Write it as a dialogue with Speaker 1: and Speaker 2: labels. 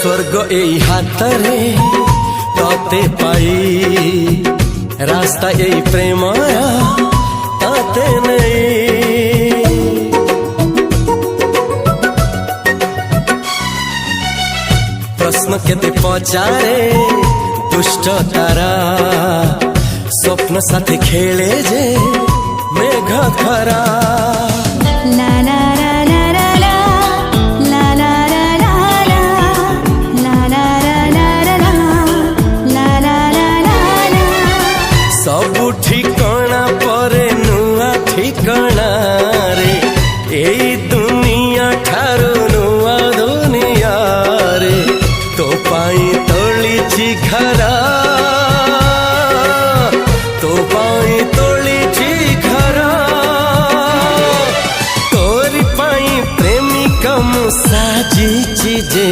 Speaker 1: स्वर्ग एई हातरे तते पाई रास्ता एई प्रेमया ताते नहीं। प्रश्न केते पचारे दुष्ट तारा स्वप्न साथी खेले जे मेघ खरा।
Speaker 2: ला ला ला ला ला ला ला ला ला ला ला ला ला ला ला।
Speaker 1: सबु ठिकाना परे नुआ ठिकाना रे एई दुनिया ठारू नुआ दुनिया रे। तो पाई तोलिछि घरा तो पाई तोलिछि घरा तोरी पाई प्रेमिका मु साजिछि जे